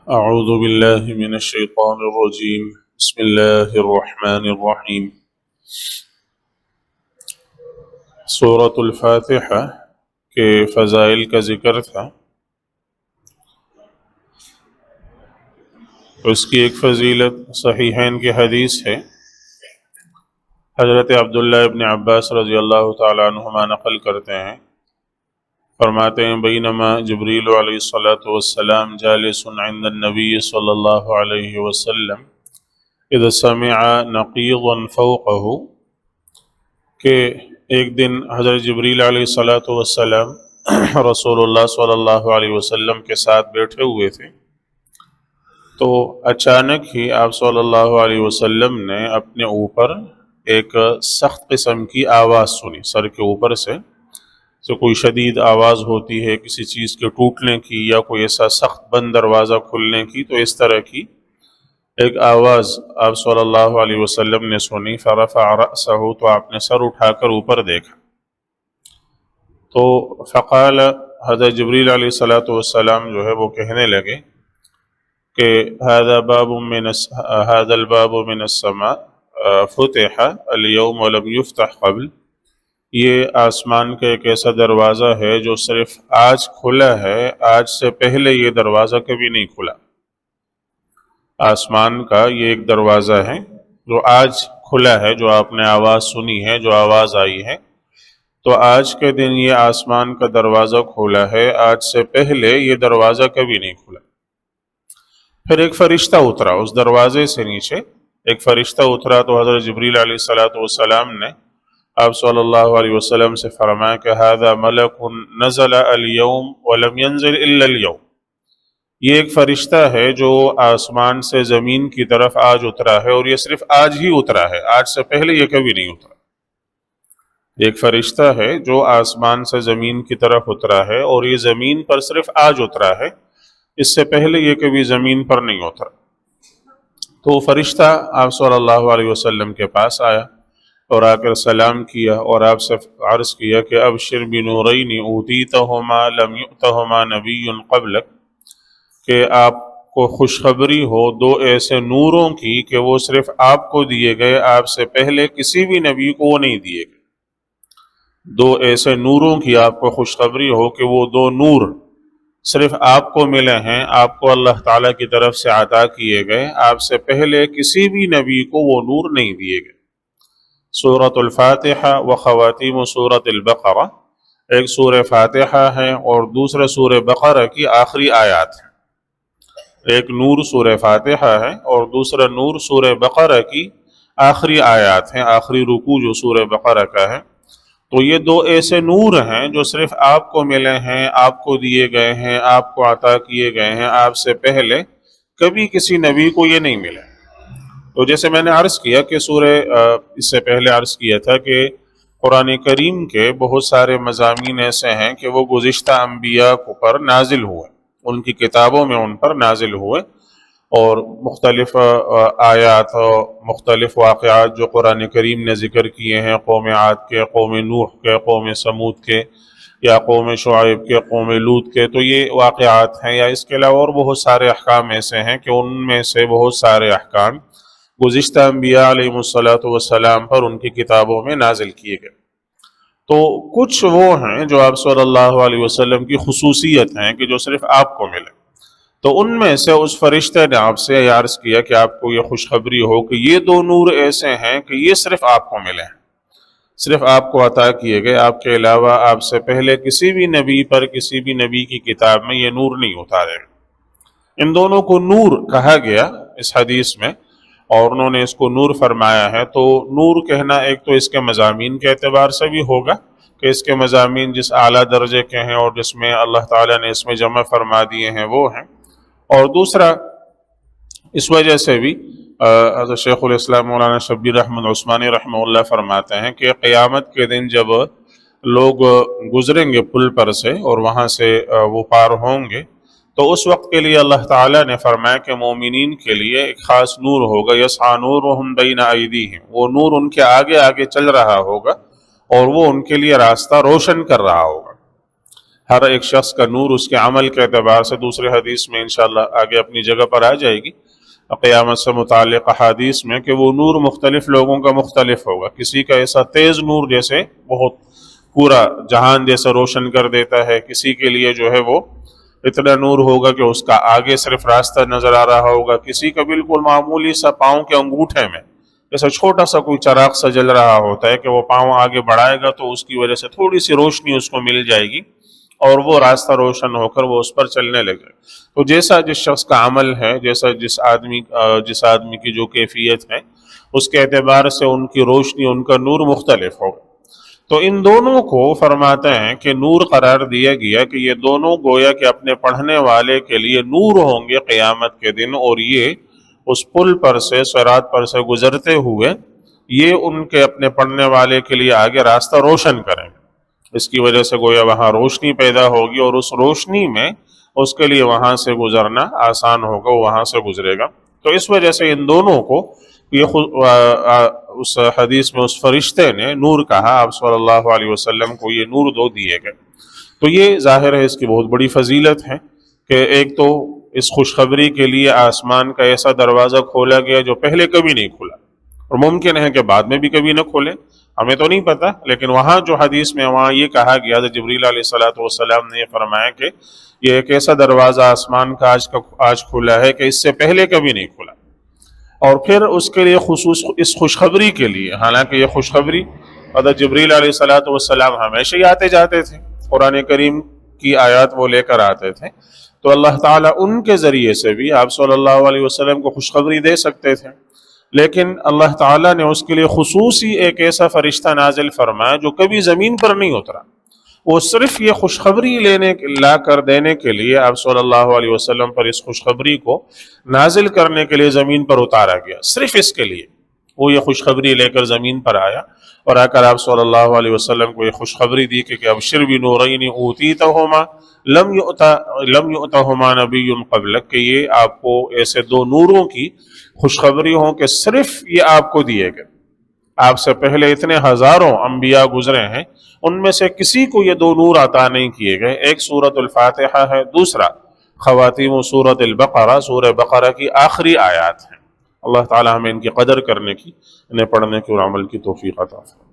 أعوذ بالله من الشيطان الرجيم بسم الله الرحمن الرحيم سورة الفاتحہ کے فضائل کا ذکر تھا۔ اس کی ایک فضیلت صحیحین کی حدیث ہے۔ حضرت عبداللہ ابن عباس رضی اللہ تعالیٰ عنہما نقل کرتے ہیں، فرماتے ہیں بینما جبریل علیہ الصلاۃ والسلام جالس عند النبی صلی اللہ علیہ وسلم اذا سمع نقیضا فوقہ، کہ ایک دن حضرت جبریل علیہ الصلاۃ والسلام رسول اللہ صلی اللہ علیہ وسلم کے ساتھ بیٹھے ہوئے تھے، تو اچانک ہی آپ صلی اللہ علیہ وسلم نے اپنے اوپر ایک سخت قسم کی آواز سنی۔ سر کے اوپر سے کوئی شدید آواز ہوتی ہے کسی چیز کے ٹوٹنے کی یا کوئی ایسا سخت بند دروازہ کھلنے کی، تو اس طرح کی ایک آواز آپ صلی اللہ علیہ وسلم نے سنی۔ فرفع رأسہ، تو آپ نے سر اٹھا کر اوپر دیکھا، تو فقال، حضرت جبریل علیہ السلام جو ہے وہ کہنے لگے کہ هذا الباب من السماء فتح اليوم ولم يفتح قبل، یہ آسمان کا ایک ایسا دروازہ ہے جو صرف آج کھلا ہے، آج سے پہلے یہ دروازہ کبھی نہیں کھلا۔ آسمان کا یہ ایک دروازہ ہے جو آج کھلا ہے، جو آپ نے آواز سنی ہے، جو آواز آئی ہے، تو آج کے دن یہ آسمان کا دروازہ کھلا ہے، آج سے پہلے یہ دروازہ کبھی نہیں کھلا۔ پھر ایک فرشتہ اترا اس دروازے سے نیچے، ایک فرشتہ اترا، تو حضرت جبریل علیہ السلام نے آپ صلی اللہ علیہ وسلم سے فرمایا کہ هذا ملک نزل اليوم ولم ينزل الا اليوم، یہ ایک فرشتہ ہے جو آسمان سے زمین کی طرف آج اترا ہے، اور یہ صرف آج ہی اترا ہے، آج سے پہلے یہ کبھی نہیں اترا۔ ایک فرشتہ ہے جو آسمان سے زمین کی طرف اترا ہے، اور یہ زمین پر صرف آج اترا ہے، اس سے پہلے یہ کبھی زمین پر نہیں اترا۔ تو فرشتہ آپ صلی اللہ علیہ وسلم کے پاس آیا اور آ کر سلام کیا اور آپ سے عرض کیا کہ ابشر بنورین اوتیتہما لم یؤتہما نبی قبلک، کہ آپ کو خوشخبری ہو دو ایسے نوروں کی کہ وہ صرف آپ کو دیے گئے، آپ سے پہلے کسی بھی نبی کو وہ نہیں دیے گئے۔ دو ایسے نوروں کی آپ کو خوشخبری ہو کہ وہ دو نور صرف آپ کو ملے ہیں، آپ کو اللہ تعالیٰ کی طرف سے عطا کیے گئے، آپ سے پہلے کسی بھی نبی کو وہ نور نہیں دیے گئے۔ سورۃ الفاتحہ و خواتیم سورۃ البقرہ، ایک سورہ فاتحہ ہے اور دوسرا سورہ بقرہ کی آخری آیات ہیں۔ ایک نور سورہ فاتحہ ہے اور دوسرا نور سورہ بقرہ کی آخری آیات ہیں، آخری رکوع جو سورہ بقرہ کا ہے۔ تو یہ دو ایسے نور ہیں جو صرف آپ کو ملے ہیں، آپ کو دیے گئے ہیں، آپ کو عطا کیے گئے ہیں، آپ سے پہلے کبھی کسی نبی کو یہ نہیں ملے۔ تو جیسے میں نے عرض کیا کہ اس سے پہلے عرض کیا تھا کہ قرآن کریم کے بہت سارے مضامین ایسے ہیں کہ وہ گزشتہ انبیاء پر نازل ہوئے، ان کی کتابوں میں ان پر نازل ہوئے، اور مختلف آیات اور مختلف واقعات جو قرآن کریم نے ذکر کیے ہیں، قوم عاد کے، قوم نوح کے، قوم سمود کے، یا قوم شعیب کے، قوم لوط کے، تو یہ واقعات ہیں، یا اس کے علاوہ اور بہت سارے احکام ایسے ہیں کہ ان میں سے بہت سارے احکام گزشتہ انبیاء علیہ السلام پر ان کی کتابوں میں نازل کیے گئے۔ تو کچھ وہ ہیں جو آپ صلی اللہ علیہ وسلم کی خصوصیت ہیں کہ جو صرف آپ کو ملے، تو ان میں سے اس فرشتے نے آپ سے عرض کیا کہ آپ کو یہ خوشخبری ہو کہ یہ دو نور ایسے ہیں کہ یہ صرف آپ کو ملے ہیں، صرف آپ کو عطا کیے گئے، آپ کے علاوہ آپ سے پہلے کسی بھی نبی پر، کسی بھی نبی کی کتاب میں یہ نور نہیں اتارے گئے۔ ان دونوں کو نور کہا گیا اس حدیث میں، اور انہوں نے اس کو نور فرمایا ہے۔ تو نور کہنا ایک تو اس کے مضامین کے اعتبار سے بھی ہوگا کہ اس کے مضامین جس اعلیٰ درجے کے ہیں اور جس میں اللہ تعالیٰ نے اس میں جمع فرما دیے ہیں وہ ہیں، اور دوسرا اس وجہ سے بھی حضرت شیخ الاسلام مولانا شبیر احمد عثمانی رحمہ اللہ فرماتے ہیں کہ قیامت کے دن جب لوگ گزریں گے پل پر سے اور وہاں سے وہ پار ہوں گے، تو اس وقت کے لیے اللہ تعالیٰ نے فرمایا کہ مومنین کے لیے ایک خاص نور ہوگا، یسعی نورہم بین ایدیہم، وہ نور ان کے آگے آگے چل رہا ہوگا اور وہ ان کے لیے راستہ روشن کر رہا ہوگا۔ ہر ایک شخص کا نور اس کے عمل کے اعتبار سے، دوسرے حدیث میں انشاءاللہ آگے اپنی جگہ پر آ جائے گی قیامت سے متعلق احادیث میں، کہ وہ نور مختلف لوگوں کا مختلف ہوگا. کسی کا ایسا تیز نور جیسے بہت پورا جہان جیسا روشن کر دیتا ہے، کسی کے لیے جو ہے وہ اتنا نور ہوگا کہ اس کا آگے صرف راستہ نظر آ رہا ہوگا، کسی کا بالکل معمولی سا پاؤں کے انگوٹھے میں جیسا چھوٹا سا کوئی چراغ سا جل رہا ہوتا ہے کہ وہ پاؤں آگے بڑھائے گا تو اس کی وجہ سے تھوڑی سی روشنی اس کو مل جائے گی اور وہ راستہ روشن ہو کر وہ اس پر چلنے لگے. تو جیسا جس شخص کا عمل ہے، جیسا جس آدمی کی جو کیفیت ہے، اس کے اعتبار سے ان کی روشنی، ان کا نور مختلف ہوگا. تو ان دونوں کو فرماتے ہیں کہ نور قرار دیا گیا کہ یہ دونوں گویا کہ اپنے پڑھنے والے کے لیے نور ہوں گے قیامت کے دن، اور یہ اس پل پر سے، صراط پر سے گزرتے ہوئے یہ ان کے اپنے پڑھنے والے کے لیے آگے راستہ روشن کریں گے. اس کی وجہ سے گویا وہاں روشنی پیدا ہوگی اور اس روشنی میں اس کے لیے وہاں سے گزرنا آسان ہوگا، وہ وہاں سے گزرے گا. تو اس وجہ سے ان دونوں کو یہ اس حدیث میں اس فرشتے نے نور کہا، آپ صلی اللہ علیہ وسلم کو یہ نور دو دیے گئے. تو یہ ظاہر ہے اس کی بہت بڑی فضیلت ہے کہ ایک تو اس خوشخبری کے لیے آسمان کا ایسا دروازہ کھولا گیا جو پہلے کبھی نہیں کھلا، اور ممکن ہے کہ بعد میں بھی کبھی نہ کھولے، ہمیں تو نہیں پتا. لیکن وہاں جو حدیث میں وہاں یہ کہا گیا تو جبریل علیہ السلام نے یہ فرمایا کہ یہ ایک ایسا دروازہ آسمان کا آج کھلا ہے کہ اس سے پہلے کبھی نہیں کھلا. اور پھر اس کے لیے خصوص اس خوشخبری کے لیے، حالانکہ یہ خوشخبری حضرت جبریل علیہ السلام ہمیشہ ہی آتے جاتے تھے، قرآن کریم کی آیات وہ لے کر آتے تھے، تو اللہ تعالیٰ ان کے ذریعے سے بھی آپ صلی اللہ علیہ وسلم کو خوشخبری دے سکتے تھے. لیکن اللہ تعالیٰ نے اس کے لیے خصوصی ایک ایسا فرشتہ نازل فرمایا جو کبھی زمین پر نہیں اترا. وہ صرف یہ خوشخبری لا کر دینے کے لیے آپ صلی اللہ علیہ وسلم پر اس خوشخبری کو نازل کرنے کے لیے زمین پر اتارا گیا. صرف اس کے لیے وہ یہ خوشخبری لے کر زمین پر آیا اور آ کر آپ صلی اللہ علیہ وسلم کو یہ خوشخبری دی کہ ابشر بنورین اوتیتہما لم یؤتہما نبی قبلک، کہ یہ آپ کو ایسے دو نوروں کی خوشخبری ہوں کہ صرف یہ آپ کو دیے گئے. آپ سے پہلے اتنے ہزاروں انبیاء گزرے ہیں، ان میں سے کسی کو یہ دو نور عطا نہیں کیے گئے. ایک سورۃ الفاتحہ ہے، دوسرا خواتیم سورۃ البقرہ، سورہ بقرہ کی آخری آیات ہیں. اللہ تعالی ہمیں ان کی قدر کرنے کی، انہیں پڑھنے کی اور عمل کی توفیق عطا فرمائے.